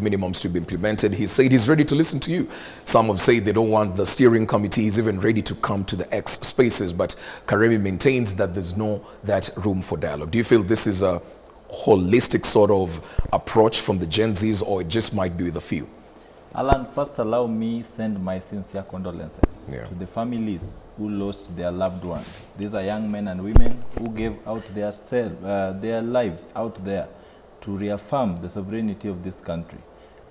minimums to be implemented. He said he's ready to listen to you. Some have said they don't want the steering committee is even ready to come to the X spaces, but Karemi maintains that there's no that room for dialogue. Do you feel this is a holistic sort of approach from the Gen Zs, or it just might be with a few? Alan, first allow me send my sincere condolences to the families who lost their loved ones. These are young men and women who gave out their lives out there to reaffirm the sovereignty of this country.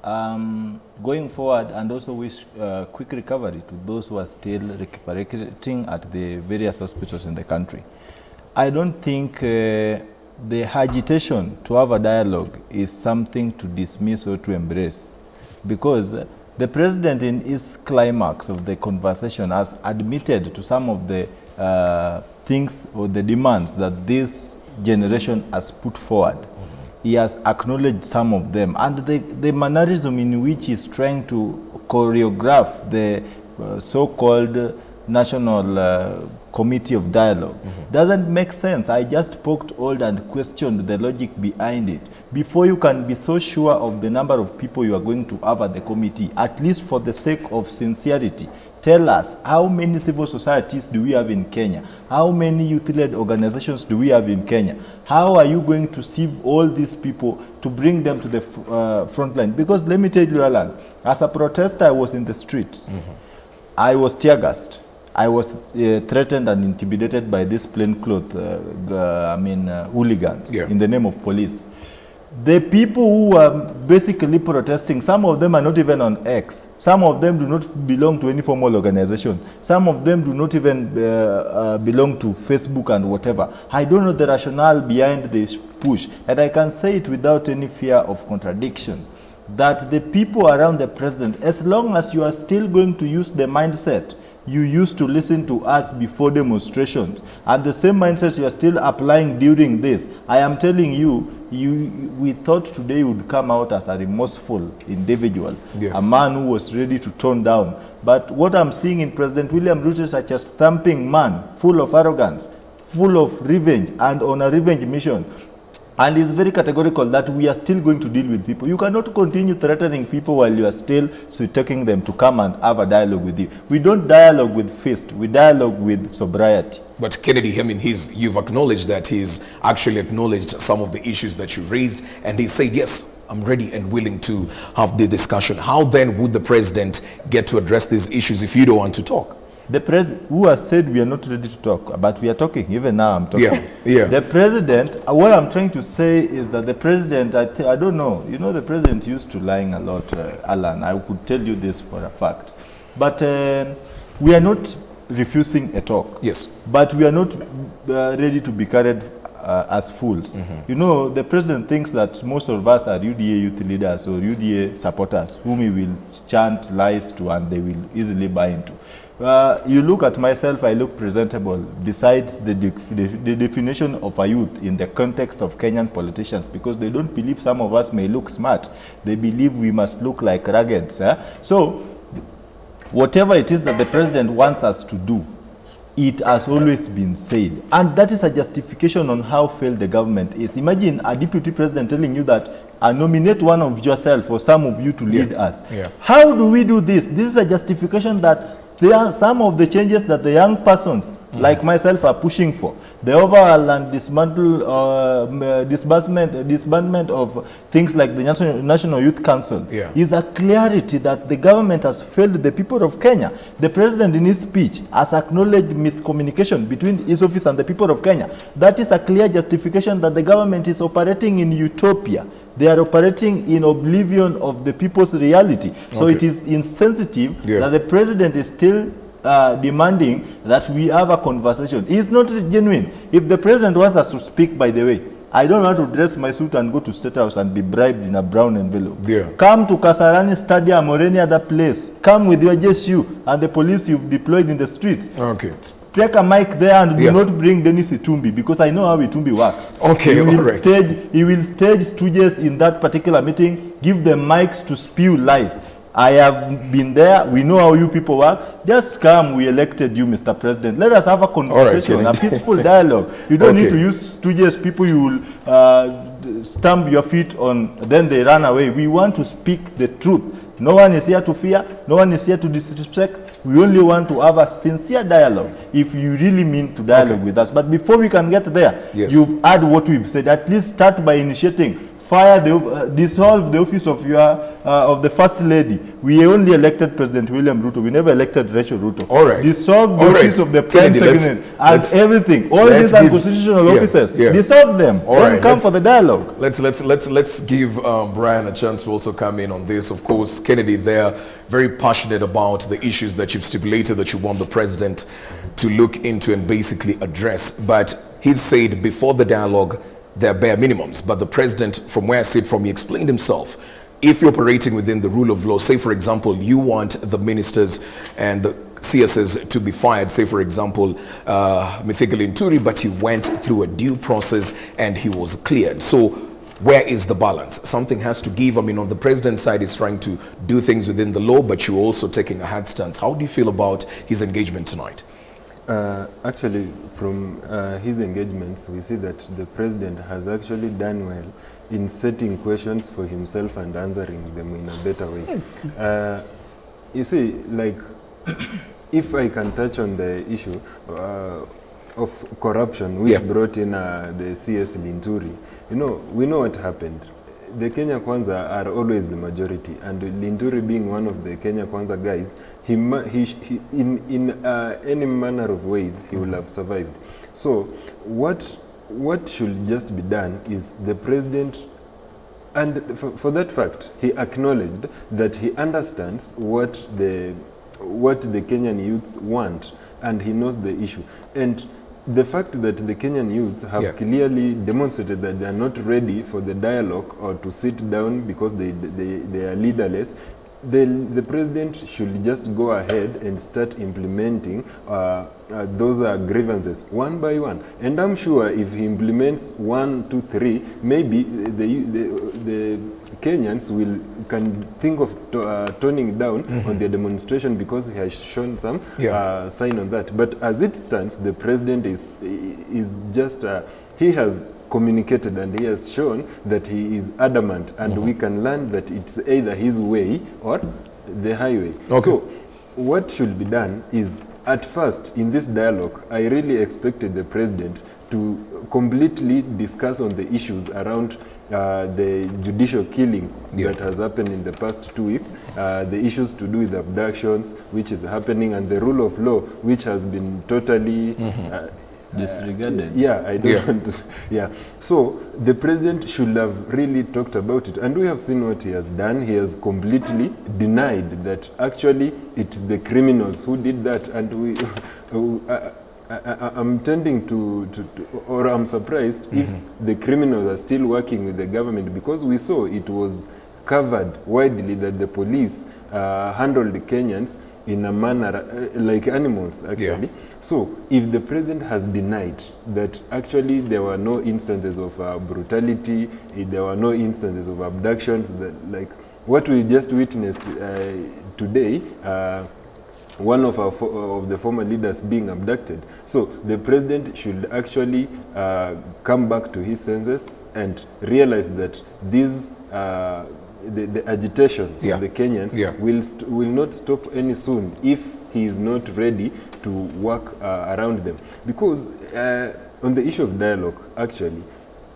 Going forward, and also wish quick recovery to those who are still recuperating at the various hospitals in the country. I don't think the agitation to have a dialogue is something to dismiss or to embrace, because the president in his climax of the conversation has admitted to some of the things or the demands that this generation has put forward. He has acknowledged some of them, and the mannerism in which he is trying to choreograph the so-called National Committee of Dialogue doesn't make sense. I just poked holes and questioned the logic behind it. Before you can be so sure of the number of people you are going to have at the committee, at least for the sake of sincerity, tell us, how many civil societies do we have in Kenya? How many youth-led organizations do we have in Kenya? How are you going to sieve all these people to bring them to the front line? Because let me tell you, Alan, as a protester, I was in the streets. I was tear-gassed. I was threatened and intimidated by these plainclothes, hooligans in the name of police. The people who are basically protesting, some of them are not even on X. Some of them do not belong to any formal organization. Some of them do not even belong to Facebook and whatever. I don't know the rationale behind this push. And I can say it without any fear of contradiction, that the people around the president, as long as you are still going to use the mindset you used to listen to us before demonstrations, and the same mindset you are still applying during this, I am telling you, we thought today would come out as a remorseful individual, a man who was ready to tone down. But what I'm seeing in President William Ruto is such a stamping man, full of arrogance, full of revenge, and on a revenge mission. And it's very categorical that we are still going to deal with people. You cannot continue threatening people while you are still sweet-talking them to come and have a dialogue with you. We don't dialogue with fist, we dialogue with sobriety. But Kennedy, you've acknowledged that he's actually acknowledged some of the issues that you raised, and he said, yes, I'm ready and willing to have this discussion. How then would the president get to address these issues if you don't want to talk? The president, who has said we are not ready to talk, but we are talking, even now I'm talking. Yeah. The president, what I'm trying to say is that the president, I don't know, you know, the president used to lying a lot, Alan. I could tell you this for a fact. But we are not refusing a talk. Yes. But we are not ready to be carried as fools. You know, the president thinks that most of us are UDA youth leaders or UDA supporters whom he will chant lies to and they will easily buy into. You look at myself, I look presentable, besides the definition of a youth in the context of Kenyan politicians, because they don't believe some of us may look smart. They believe we must look like raggeds. So, whatever it is that the president wants us to do, it has always been said. And that is a justification on how failed the government is. Imagine a deputy president telling you that nominate one of yourself or some of you to lead us. How do we do this? This is a justification that there are some of the changes that the young persons like myself are pushing for. The overhaul and disbandment of things like the National Youth Council is a clarity that the government has failed the people of Kenya. The president in his speech has acknowledged miscommunication between his office and the people of Kenya. That is a clear justification that the government is operating in utopia. They are operating in oblivion of the people's reality. So it is insensitive that the president is still demanding that we have a conversation. It's not genuine. If the president wants us to speak, by the way, I don't want to dress my suit and go to State House and be bribed in a brown envelope. Come to Kasarani Stadium or any other place. Come with your JSU and the police you've deployed in the streets. Take a mic there and do not bring Dennis Itumbi, because I know how Itumbi works. He will stage stooges in that particular meeting, give them mics to spew lies. I have been there. We know how you people work. Just come. We elected you, Mr. President. Let us have a conversation, a peaceful dialogue. You don't need to use stooges, people you will stamp your feet on, then they run away. We want to speak the truth. No one is here to fear. No one is here to disrespect. We only want to have a sincere dialogue if you really mean to dialogue with us. But before we can get there, you've heard what we've said. At least start by initiating. Fire the, dissolve the office of the First Lady. We only elected President William Ruto. We never elected Rachel Ruto. All right. Dissolve the office of the Prime Secretary and everything. All these unconstitutional officers. Dissolve them. Then come for the dialogue. Let's give Brian a chance to also come in on this. Of course, Kennedy, they're very passionate about the issues that you've stipulated that you want the president to look into and basically address. But he's said before the dialogue, there are bare minimums, but the president, from where I sit from, he explained himself. If you're operating within the rule of law, say for example, you want the ministers and the CSs to be fired, say for example, Mithikali Nturi, but he went through a due process and he was cleared. So where is the balance? Something has to give. I mean, on the president's side, he's trying to do things within the law, but you're also taking a hard stance. How do you feel about his engagement tonight? Actually, from his engagements, we see that the president has actually done well in setting questions for himself and answering them in a better way. Yes. You see, like, if I can touch on the issue of corruption, which brought in the CS Linturi, you know, we know what happened. The Kenya Kwanza are always the majority, and Linturi being one of the Kenya Kwanza guys, in any manner of ways, he will have survived. So what should just be done is the president, and for that fact, he acknowledged that he understands what the Kenyan youths want, and he knows the issue. And the fact that the Kenyan youth have clearly demonstrated that they are not ready for the dialogue or to sit down because they are leaderless, the president should just go ahead and start implementing those grievances one by one. And I'm sure if he implements 1, 2, 3, maybe the Kenyans can think of toning down on their demonstration because he has shown some sign on that. But as it stands, the president is just he has communicated and he has shown that he is adamant, and we can learn that it's either his way or the highway. So what should be done is, at first in this dialogue, I really expected the president to completely discuss on the issues around the judicial killings that has happened in the past 2 weeks, the issues to do with abductions, which is happening, and the rule of law, which has been totally disregarded. I don't want to say. So the president should have really talked about it, and we have seen what he has done. He has completely denied that actually it's the criminals who did that, and I'm tending or I'm surprised if the criminals are still working with the government, because we saw it was covered widely that the police handled the Kenyans in a manner like animals, actually. So if the president has denied that actually there were no instances of brutality, there were no instances of abductions, that, like what we just witnessed today, one of the former leaders being abducted. So the president should actually come back to his senses and realize that these the agitation of the Kenyans will not stop any soon if he is not ready to work around them. Because on the issue of dialogue, actually,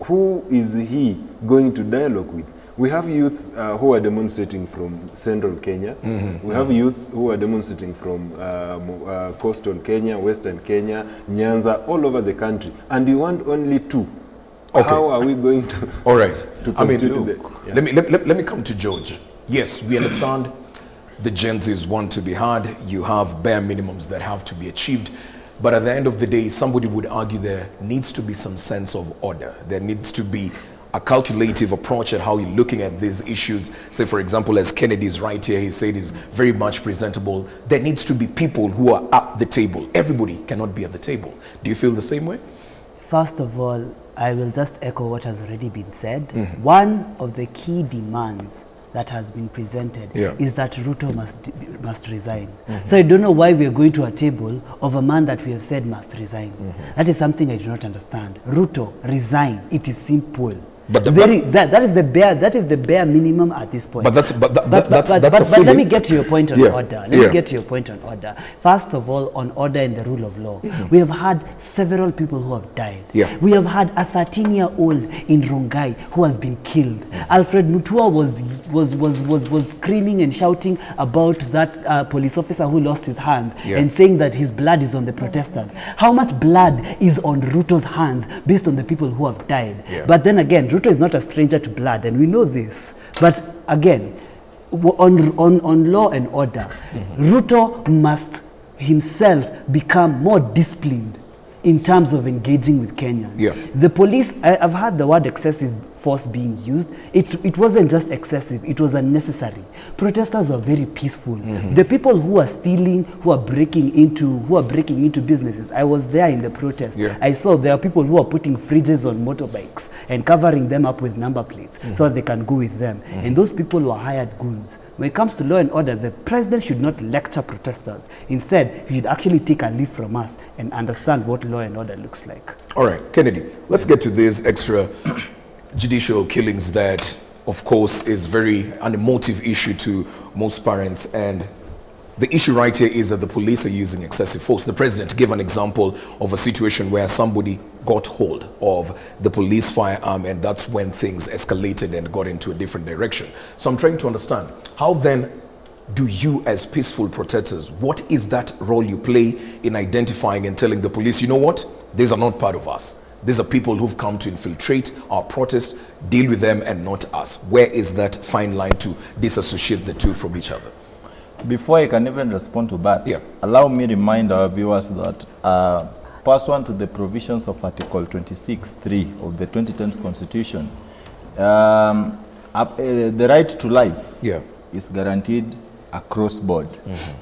who is he going to dialogue with? We have youth who are demonstrating from central Kenya. We have youths who are demonstrating from coastal Kenya, western Kenya, Nyanza, all over the country. And you want only 2. How are we going to? All right. To I mean, let me come to George. Yes, we understand the Gen Zs want to be hard. You have bare minimums that have to be achieved. But at the end of the day, somebody would argue there needs to be some sense of order. There needs to be a calculative approach at how you're looking at these issues. Say, for example, as Kennedy's right here, he said is very much presentable. There needs to be people who are at the table. Everybody cannot be at the table. Do you feel the same way? First of all, I will just echo what has already been said. One of the key demands that has been presented is that Ruto must resign. So I don't know why we are going to a table of a man that we have said must resign. That is something I do not understand. Ruto, resign. It is simple. But that is the bare minimum at this point. But that's let me get to your point on order. Let me get to your point on order. First of all, on order and the rule of law, we have had several people who have died. We have had a 13-year-old in Rongai who has been killed. Alfred Mutua was screaming and shouting about that police officer who lost his hands and saying that his blood is on the protesters. How much blood is on Ruto's hands based on the people who have died? But then again, Ruto is not a stranger to blood, and we know this. But again, on law and order, Ruto must himself become more disciplined in terms of engaging with Kenyans. The police, I've heard the word excessive force being used. It wasn't just excessive, it was unnecessary. Protesters were very peaceful. The people who are stealing, who are breaking into businesses, I was there in the protest. I saw there are people who are putting fridges on motorbikes and covering them up with number plates so that they can go with them. And those people were hired goons. When it comes to law and order, the president should not lecture protesters. Instead, he should actually take a leaf from us and understand what law and order looks like. All right, Kennedy, let's get to these extra judicial killings that, of course, is an emotive issue to most parents. And the issue right here is that the police are using excessive force. The president gave an example of a situation where somebody got hold of the police firearm, and that's when things escalated and got into a different direction. So I'm trying to understand, how then do you as peaceful protesters, what is that role you play in identifying and telling the police, you know what, these are not part of us. These are people who've come to infiltrate our protests, deal with them and not us. Where is that fine line to disassociate the two from each other? Before I can even respond to that, allow me to remind our viewers that pursuant to the provisions of Article 26(3) of the 2010 Constitution, the right to life is guaranteed across board.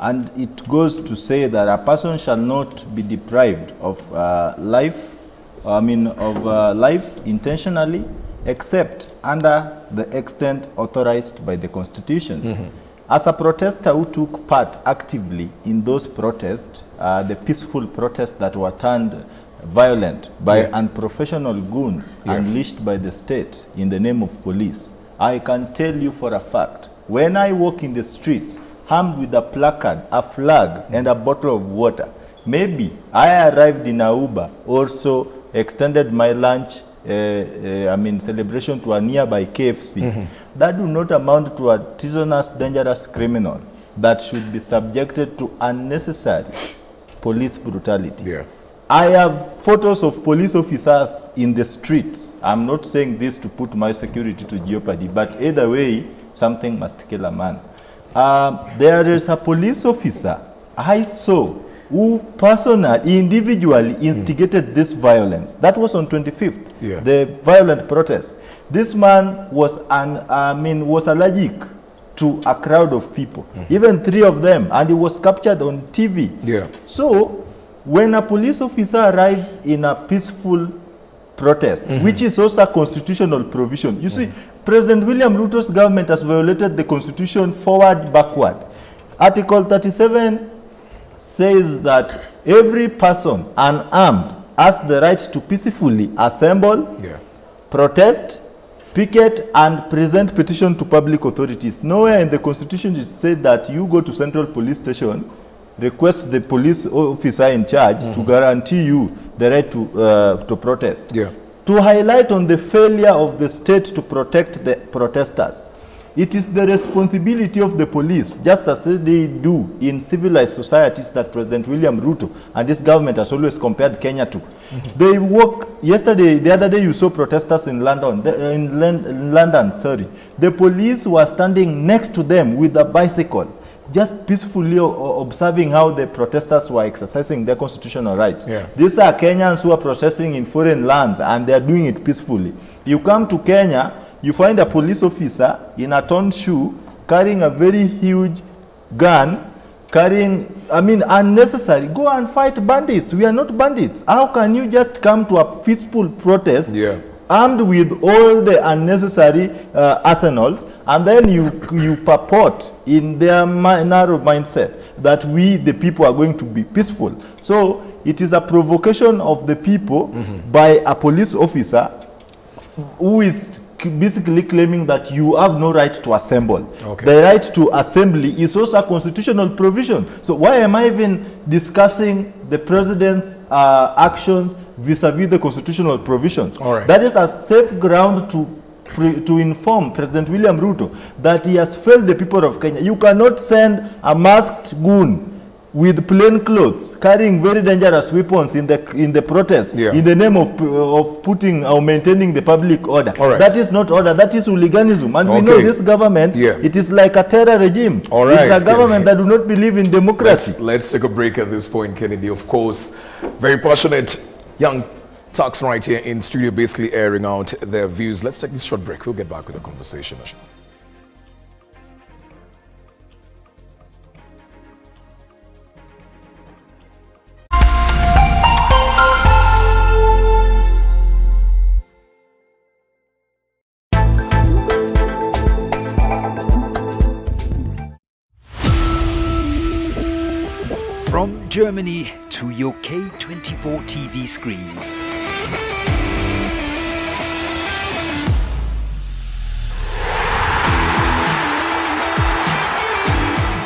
And it goes to say that a person shall not be deprived of life intentionally, except under the extent authorized by the Constitution. As a protester who took part actively in those protests, the peaceful protests that were turned violent by unprofessional goons unleashed by the state in the name of police, I can tell you for a fact, when I walk in the street armed with a placard, a flag, and a bottle of water, maybe I arrived in a Uber, also extended my lunch celebration to a nearby KFC, that do not amount to a treasonous, dangerous criminal that should be subjected to unnecessary police brutality. I have photos of police officers in the streets. I'm not saying this to put my security to jeopardy, but either way, something must kill a man. There is a police officer I saw who personally, individually instigated this violence. That was on 25th, the violent protest. This man was was allergic to a crowd of people, even 3 of them, and he was captured on TV. So when a police officer arrives in a peaceful protest, which is also a constitutional provision, you see, President William Ruto's government has violated the Constitution forward, backward. Article 37 says that every person unarmed has the right to peacefully assemble, protest, picket, and present petition to public authorities. Nowhere in the Constitution it said that you go to Central Police Station, request the police officer in charge to guarantee you the right to protest. To highlight on the failure of the state to protect the protesters, it is the responsibility of the police, just as they do in civilized societies that President William Ruto and this government has always compared Kenya to. They work, the other day you saw protesters in London, the police were standing next to them with a bicycle, just peacefully observing how the protesters were exercising their constitutional rights. These are Kenyans who are protesting in foreign lands and they are doing it peacefully. You come to Kenya, you find a police officer in a torn shoe carrying a very huge gun, carrying, unnecessary. Go and fight bandits. We are not bandits. How can you just come to a peaceful protest armed with all the unnecessary arsenals, and then you purport in their narrow mindset that we, the people, are going to be peaceful? So it is a provocation of the people by a police officer who is basically claiming that you have no right to assemble. Okay. The right to assembly is also a constitutional provision. So why am I even discussing the president's actions vis-a-vis the constitutional provisions? All right. That is a safe ground to inform President William Ruto that he has failed the people of Kenya. You cannot send a masked goon with plain clothes, carrying very dangerous weapons in the protest, in the name of putting or maintaining the public order. Right. That is not order, that is hooliganism. And we know this government, it is like a terror regime. It's a government that do not believe in democracy. Let's take a break at this point, Kennedy. Of course, very passionate young Turks right here in studio, basically airing out their views. Let's take this short break. We'll get back with the conversation. From Germany to your K24 TV screens.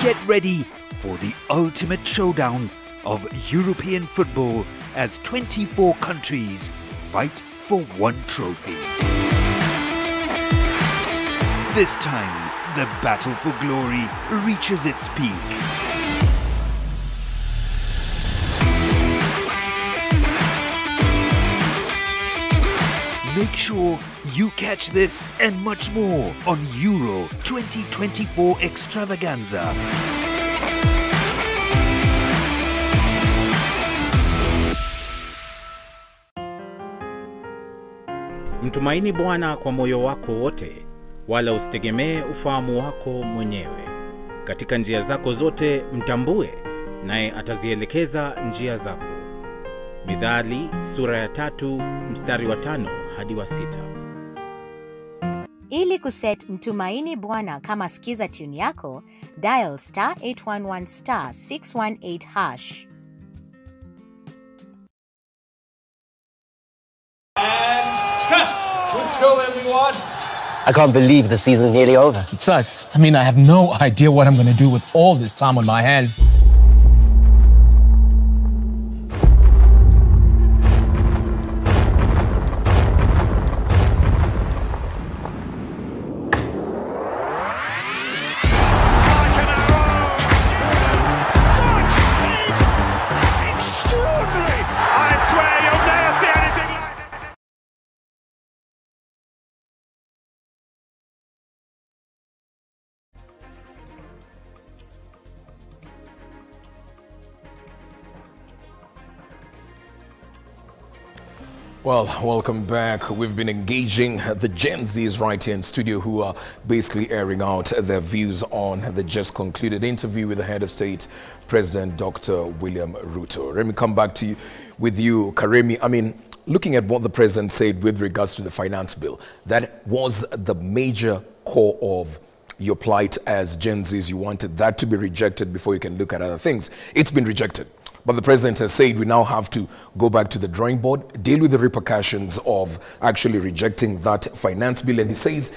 Get ready for the ultimate showdown of European football as 24 countries fight for one trophy. This time, the battle for glory reaches its peak. Make sure you catch this and much more on Euro 2024 Extravaganza. Mtumaini Bwana kwa moyo wako wote, wala usitegemee ufahamu wako mwenyewe. Katika njia zako zote mtambue, naye atazielekeza njia zako. Mithali sura ya 3 mstari wa 5 hadi wa 6. Ili kuset Mtumaini Bwana kama skiza tune yako, dial *811 *618#. Good show, everyone. I can't believe the season's nearly over. It sucks. I mean, I have no idea what I'm going to do with all this time on my hands. Well, welcome back. We've been engaging the Gen Zs right here in studio who are basically airing out their views on the just concluded interview with the head of state, President Dr. William Ruto. Let me come back to you with you, Karemi. I mean, looking at what the president said with regards to the finance bill, that was the major core of your plight as Gen Zs. You wanted that to be rejected before you can look at other things. It's been rejected. But the president has said we now have to go back to the drawing board, deal with the repercussions of actually rejecting that finance bill. And he says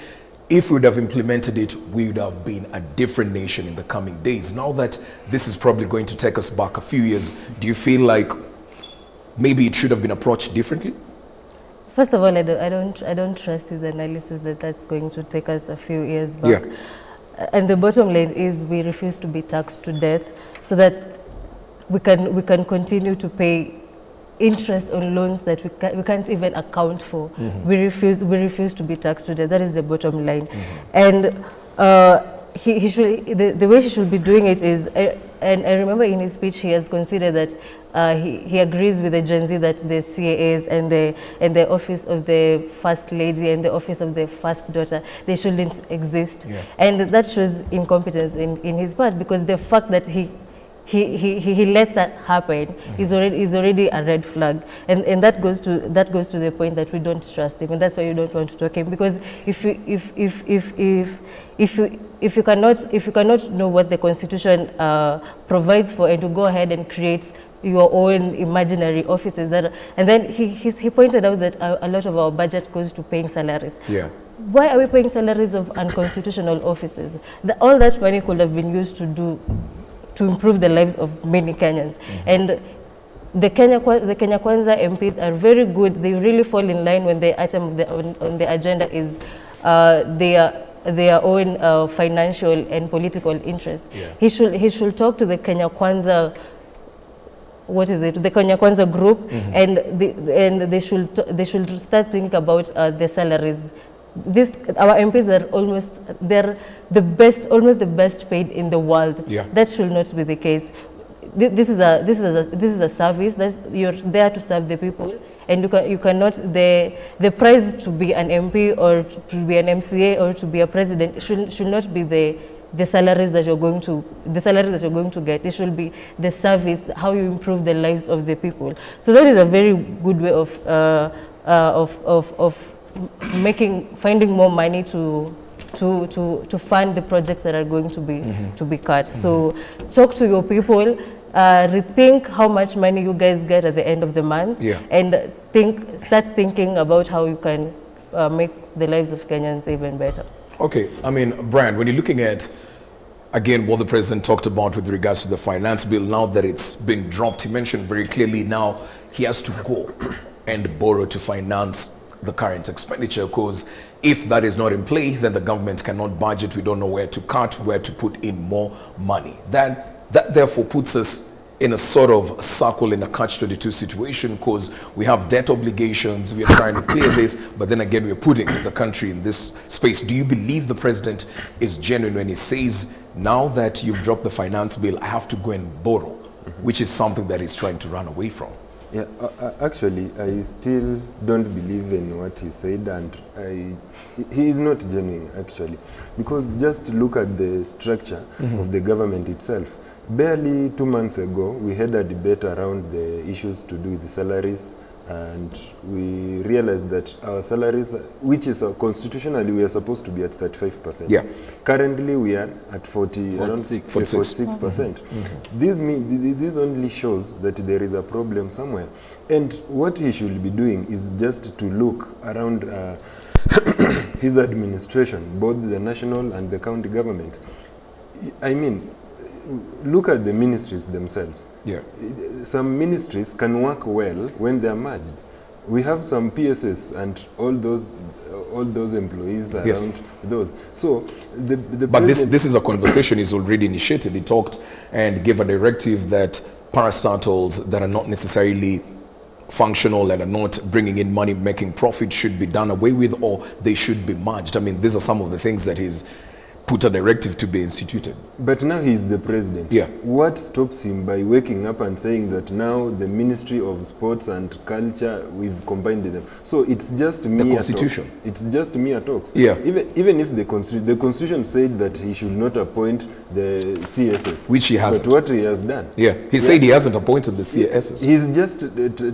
if we would have implemented it, we would have been a different nation in the coming days. Now that this is probably going to take us back a few years, do you feel like maybe it should have been approached differently? First of all, I don't trust his analysis that that's going to take us a few years back. Yeah. And the bottom line is we refuse to be taxed to death so that we can continue to pay interest on loans that we can't even account for. Mm-hmm. We refuse to be taxed to death. That is the bottom line. Mm-hmm. And the way he should be doing it is, and I remember in his speech he has considered that he agrees with the Gen Z that the CAAs and the office of the first lady and the office of the first daughter, they shouldn't exist. Yeah. And that shows incompetence in his part, because the fact that he let that happen is already a red flag, and that goes to the point that we don't trust him, and that's why you don't want to talk him, because if you cannot know what the Constitution provides for, and to go ahead and create your own imaginary offices that, and then he pointed out that a lot of our budget goes to paying salaries. Yeah. Why are we paying salaries of unconstitutional offices? All that money could have been used to improve the lives of many Kenyans. And the Kenya Kwanza MPs are very good. They really fall in line when the item on the agenda is their own financial and political interest. Yeah. He should talk to the Kenya Kwanza, the Kenya Kwanza group, and they should start thinking about the salaries. Our MPs are almost the best paid in the world. Yeah. That should not be the case. This is a service that you're there to serve the people, and you cannot the price to be an MP or to be an MCA or to be a president should not be the salaries that you're going to get. It should be the service, how you improve the lives of the people. So that is a very good way of finding more money to fund the projects that are going to be cut. So talk to your people, rethink how much money you guys get at the end of the month, and start thinking about how you can make the lives of Kenyans even better. Okay, I mean, Brian, when you're looking at, again, what the president talked about with regards to the finance bill, now that it's been dropped, he mentioned very clearly now he has to go and borrow to finance the current expenditure, because if that is not in play, then the government cannot budget. We don't know where to cut, where to put in more money. That therefore puts us in a sort of circle, in a catch-22 situation, because we have debt obligations, we are trying to clear this, but then again we're putting the country in this space. Do you believe the president is genuine when he says, now that you've dropped the finance bill, I have to go and borrow, which is something that he's trying to run away from? Yeah, actually, I still don't believe in what he said, and he is not genuine, actually, because just look at the structure of the government itself. Barely 2 months ago, we had a debate around the issues to do with the salaries, and we realized that our salaries, which is constitutionally, we are supposed to be at 35%. Yeah. Currently, we are at 46%. This only shows that there is a problem somewhere. And what he should be doing is just to look around his administration, both the national and the county governments. I mean, look at the ministries themselves. Yeah. Some ministries can work well when they are merged. We have some PSS and all those employees around those. So but this is a conversation he's already initiated. He talked and gave a directive that parastatals that are not necessarily functional and are not bringing in money, making profit, should be done away with, or they should be merged. I mean, these are some of the things that he's put a directive to be instituted. But now he's the president. Yeah. What stops him by waking up and saying that now the Ministry of Sports and Culture, we've combined them? So it's just mere Constitution. Talks. It's just mere talks. Yeah. Even if the Constitution said that he should not appoint the CSS, which he hasn't. But what he has done. Yeah. He said he hasn't appointed the CSS. He's just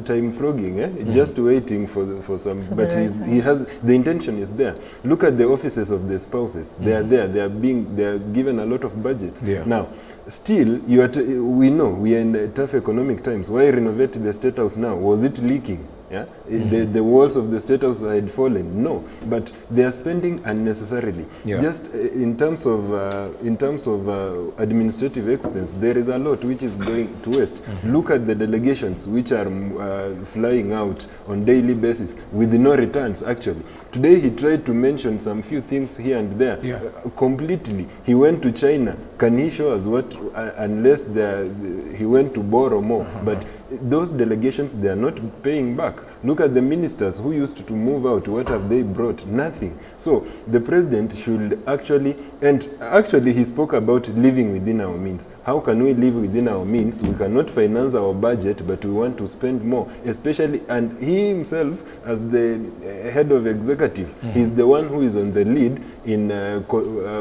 time frogging, just waiting for some. But he has the intention is there. Look at the offices of the spouses. They are there. They are given a lot of budget. Yeah. Now, still, we know we are in tough economic times. Why renovate the State House now? Was it leaking? Yeah? The walls of the State House had fallen. No, but they are spending unnecessarily. Yeah. Just in terms of administrative expense, there is a lot which is going to waste. Look at the delegations which are flying out on daily basis with no returns. Actually, today he tried to mention some few things here and there. Yeah. Completely, he went to China. Can he show us what? Unless he went to borrow more, but those delegations, they are not paying back. Look at the ministers who used to move out. What have they brought? Nothing. So the president should actually he spoke about living within our means. How can we live within our means? We cannot finance our budget, but we want to spend more, especially, and he himself as the head of executive, he's the one who is on the lead in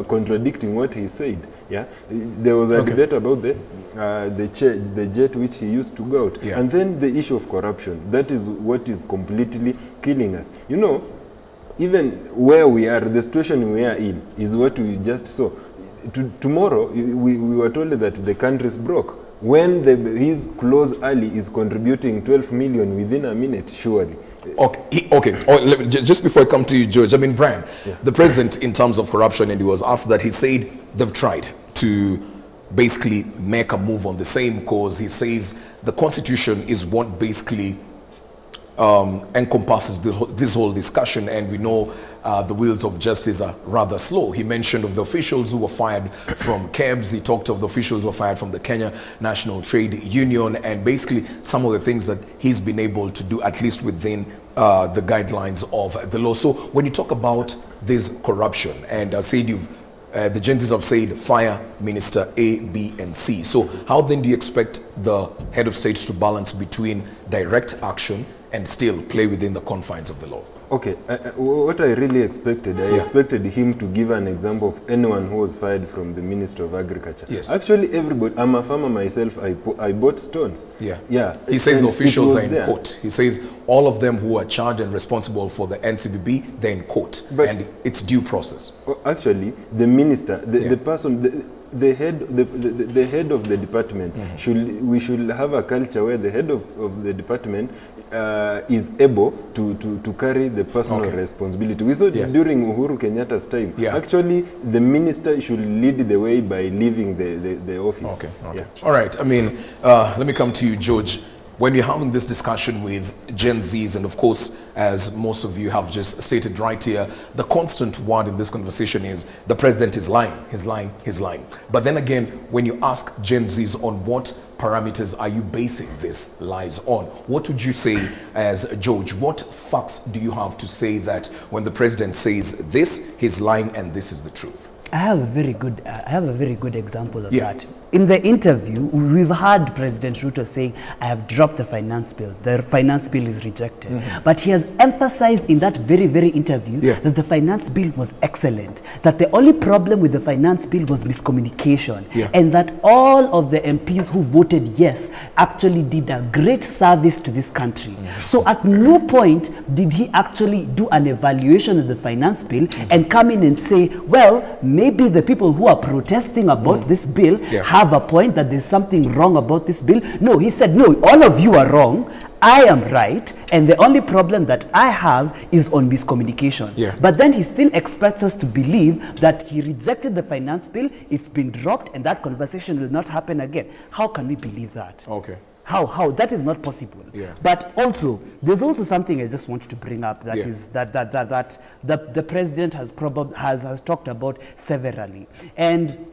contradicting what he said. Yeah, there was a debate about the jet which he used to go out. Yeah. And then the issue of corruption. That is what is completely killing us. You know, even where we are, the situation we are in is what we just saw. Tomorrow, we were told that the country is broke. when his close ally is contributing 12 million within a minute, surely. Okay, just before I come to you, George, I mean, Brian, the president, in terms of corruption, and he was asked that, he said they've tried to basically make a move on the same cause. He says the constitution is what basically encompasses this whole discussion, and we know the wheels of justice are rather slow. He mentioned of the officials who were fired from KEBS. He talked of the officials who were fired from the Kenya National Trade Union, and basically some of the things that he's been able to do, at least within the guidelines of the law. So when you talk about this corruption, and I said the Gen Zs have said fire Minister A, B, and C. So how then do you expect the head of state to balance between direct action and still play within the confines of the law? Okay, what I really expected, I expected him to give an example of anyone who was fired from the Ministry of Agriculture. Yes. Actually, everybody, I'm a farmer myself, I bought stones. Yeah. He says the officials are in court. He says all of them who are charged and responsible for the NCBB, they're in court, and it's due process. Actually, the minister, the person, the head of the department, we should have a culture where the head of the department is able to carry the personal responsibility. We saw during Uhuru Kenyatta's time, actually the minister should lead the way by leaving the office. All right, I mean, let me come to you, George. When you're having this discussion with Gen Zs, and of course, as most of you have just stated right here, the constant word in this conversation is the president is lying, he's lying, he's lying. But then again, when you ask Gen Zs on what parameters are you basing this lies on, what would you say as George? What facts do you have to say that when the president says this, he's lying and this is the truth? I have a very good example of that. In the interview, we've heard President Ruto saying, I have dropped the finance bill. The finance bill is rejected. But he has emphasized in that very interview that the finance bill was excellent. That the only problem with the finance bill was miscommunication. And that all of the MPs who voted yes actually did a great service to this country. So at no point did he actually do an evaluation of the finance bill and come in and say, well, maybe the people who are protesting about this bill have a point that there's something wrong about this bill. No, he said, no, all of you are wrong. I am right, and the only problem that I have is on miscommunication. But then he still expects us to believe that he rejected the finance bill, it's been dropped, and that conversation will not happen again. How can we believe that? How? That is not possible. But also, there's also something I just want to bring up that is that the president has talked about severally, and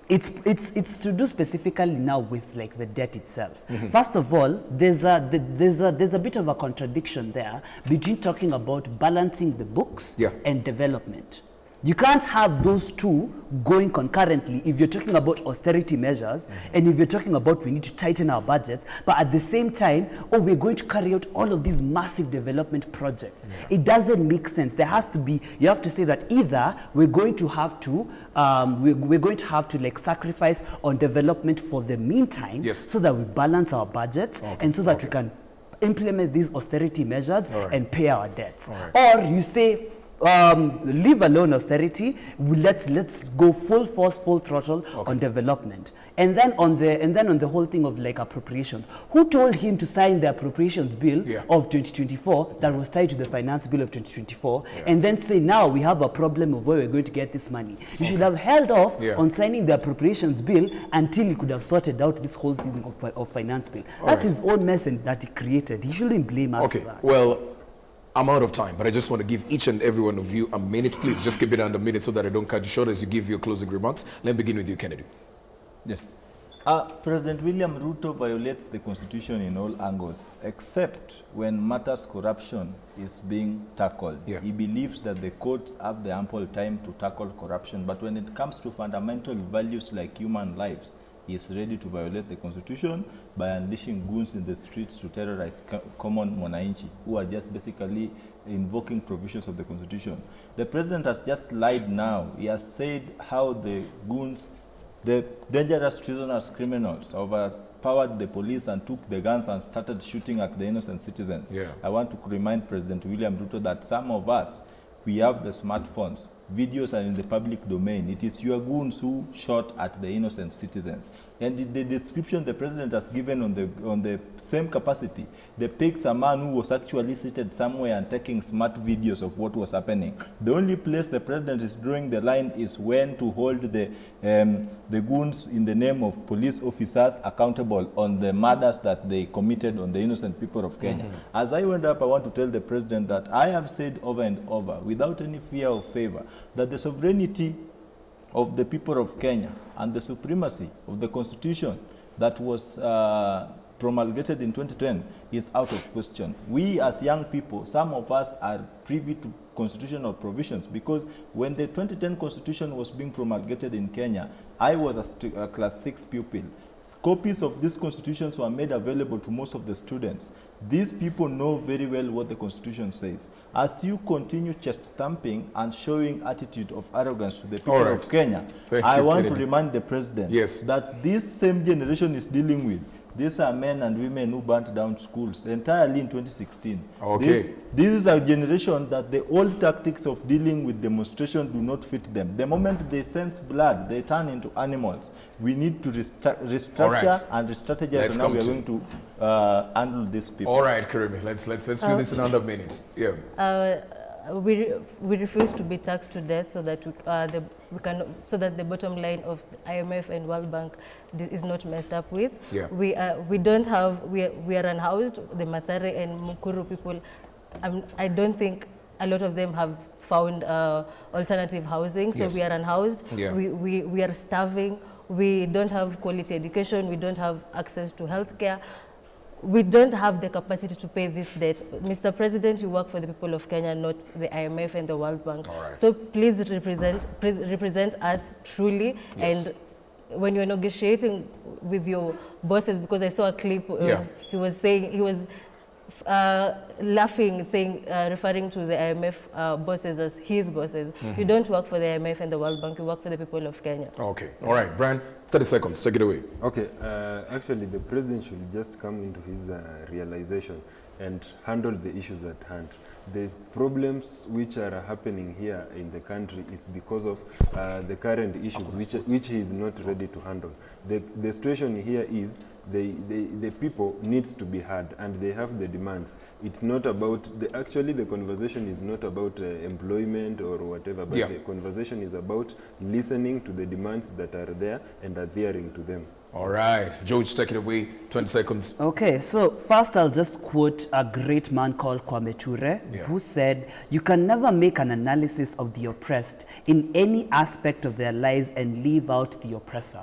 it's to do specifically now with like the debt itself. First of all, there's a bit of a contradiction there between talking about balancing the books and development. You can't have those two going concurrently if you're talking about austerity measures and if you're talking about we need to tighten our budgets, but at the same time, we're going to carry out all of these massive development projects. It doesn't make sense. There has to be, you have to say that either we're going to have to like sacrifice on development for the meantime so that we balance our budgets and so that we can implement these austerity measures and pay our debts. Or you say, leave alone austerity, let's go full force, full throttle on development. And then on the whole thing of like appropriations. Who told him to sign the appropriations bill of 2024 that was tied to the finance bill of 2024 and then say now we have a problem of where we're going to get this money? You should have held off on signing the appropriations bill until he could have sorted out this whole thing of finance bill. That's his own mess that he created. He shouldn't blame us for that. Well, I'm out of time, but I just want to give each and every one of you a minute. Please just keep it under a minute so that I don't cut you short as you give your closing remarks. Let me begin with you, Kennedy. Yes. President William Ruto violates the constitution in all angles, except when matters corruption is being tackled. He believes that the courts have the ample time to tackle corruption, but when it comes to fundamental values like human lives, he is ready to violate the constitution by unleashing goons in the streets to terrorize common mwananchi who are just basically invoking provisions of the constitution. The president has just lied now. He has said how the goons, the dangerous treasonous criminals, overpowered the police and took the guns and started shooting at the innocent citizens. I want to remind President William Ruto that some of us, we have the smartphones. videos are in the public domain. It is your goons who shot at the innocent citizens. And the description the president has given on the same capacity depicts a man who was actually seated somewhere and taking smart videos of what was happening. The only place the president is drawing the line is when to hold the goons in the name of police officers accountable on the murders that they committed on the innocent people of Kenya. As I went up, I want to tell the president that I have said over and over, without any fear or favor, that the sovereignty of the people of Kenya and the supremacy of the constitution that was promulgated in 2010 is out of question. We as young people, some of us are privy to constitutional provisions, because when the 2010 constitution was being promulgated in Kenya, I was a class 6 pupil. Copies of these constitutions were made available to most of the students. These people know very well what the constitution says. As you continue chest thumping and showing attitude of arrogance to the people of Kenya, I want to remind the president that this same generation is dealing with. These are men and women who burnt down schools entirely in 2016. This is a generation that the old tactics of dealing with demonstration do not fit them. The moment they sense blood, they turn into animals. We need to restructure and re-strategize on how we are going to handle these people. All right, Karimi, let's do this in under minutes. We refuse to be taxed to death so that so that the bottom line of IMF and World Bank is not messed up with. We are unhoused. The Mathare and Mukuru people, I don't think a lot of them have found alternative housing, so we are unhoused. We are starving. We don't have quality education. We don't have access to healthcare. We don't have the capacity to pay this debt. Mr. President, you work for the people of Kenya, not the IMF and the World Bank. So please represent us truly. And when you're negotiating with your bosses, because I saw a clip, he was laughing, saying, referring to the IMF bosses as his bosses. You don't work for the IMF and the World Bank, you work for the people of Kenya. Okay, all right, Brian, 30 seconds, take it away. Okay, actually the president should just come into his realization and handle the issues at hand. There's problems which are happening here in the country is because of the current issues which he is not ready to handle. The situation here is the people needs to be heard and they have the demands. It's not about, actually the conversation is not about employment or whatever, but the conversation is about listening to the demands that are there and adhering to them. All right, George, take it away, 20 seconds. Okay, so first I'll just quote a great man called Kwame Ture, who said, "You can never make an analysis of the oppressed in any aspect of their lives and leave out the oppressor."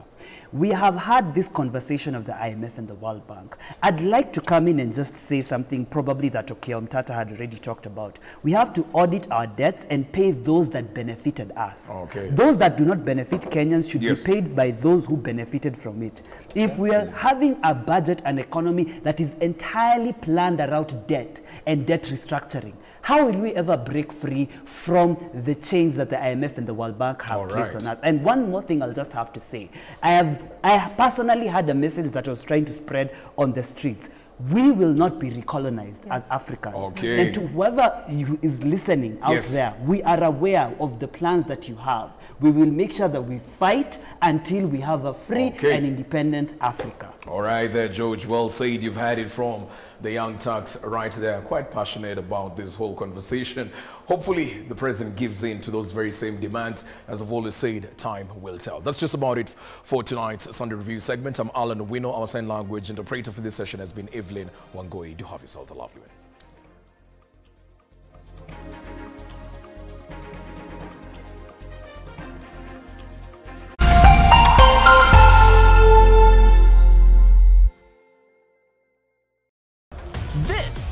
We have had this conversation of the IMF and the World Bank. I'd like to come in and just say something probably that Okeom Tata had already talked about. We have to audit our debts and pay those that benefited us. Those that do not benefit Kenyans should be paid by those who benefited from it. If we are having a budget and economy that is entirely planned around debt and debt restructuring, how will we ever break free from the chains that the IMF and the World Bank have placed on us? And one more thing I'll just have to say. I personally had a message that I was trying to spread on the streets. We will not be recolonized as Africans. And to whoever is listening out there, we are aware of the plans that you have. We will make sure that we fight until we have a free and independent Africa. All right there, George. Well said. You've had it from the young Turks right there. Quite passionate about this whole conversation. Hopefully, the president gives in to those very same demands. As I've always said, time will tell. That's just about it for tonight's Sunday Review segment. I'm Alan Owino. Our sign language interpreter for this session has been Evelyn Wangoi. Do have yourself a lovely one.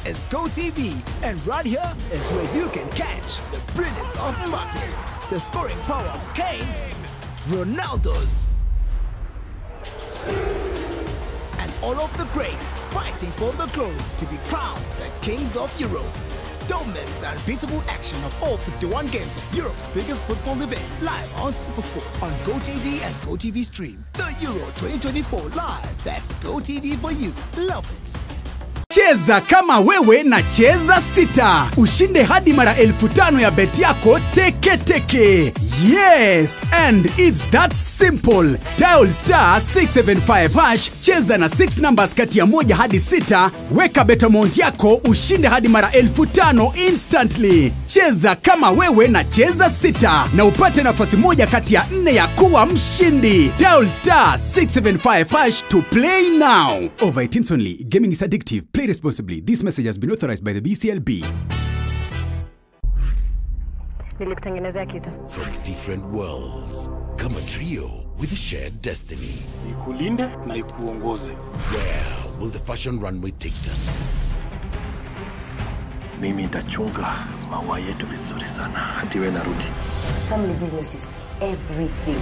Is GoTV, and right here is where you can catch the brilliance of Mbappe, the scoring power of Kane, Ronaldo's, and all of the greats fighting for the glory to be crowned the kings of Europe. Don't miss the unbeatable action of all 51 games of Europe's biggest football event live on SuperSport on GoTV and GoTV Stream. The Euro 2024 live. That's GoTV for you. Love it. Cheza kama wewe na cheza sita. Ushinde hadi mara 5,000 ya bet yako teke. Yes, and it's that simple. Dial *675#, cheza na 6 numbers kati ya 1 hadi 6, weka bet amount yako, ushinde hadi mara 5,000 instantly. Cheza kama wewe na cheza sita na upate nafasi moja kati ya 4 ya kuwa mshindi. Dial *675# to play now. Over 18 only. Gaming is addictive. Play responsibly. This message has been authorized by the BCLB. Nilikutengenezea kitu. From different worlds, come a trio with a shared destiny. Ikulinde na ikuongoze. Where will the fashion runway take them? Mimi nitachunga maua yetu vizuri sana hadi wewe narudi. Family business is everything.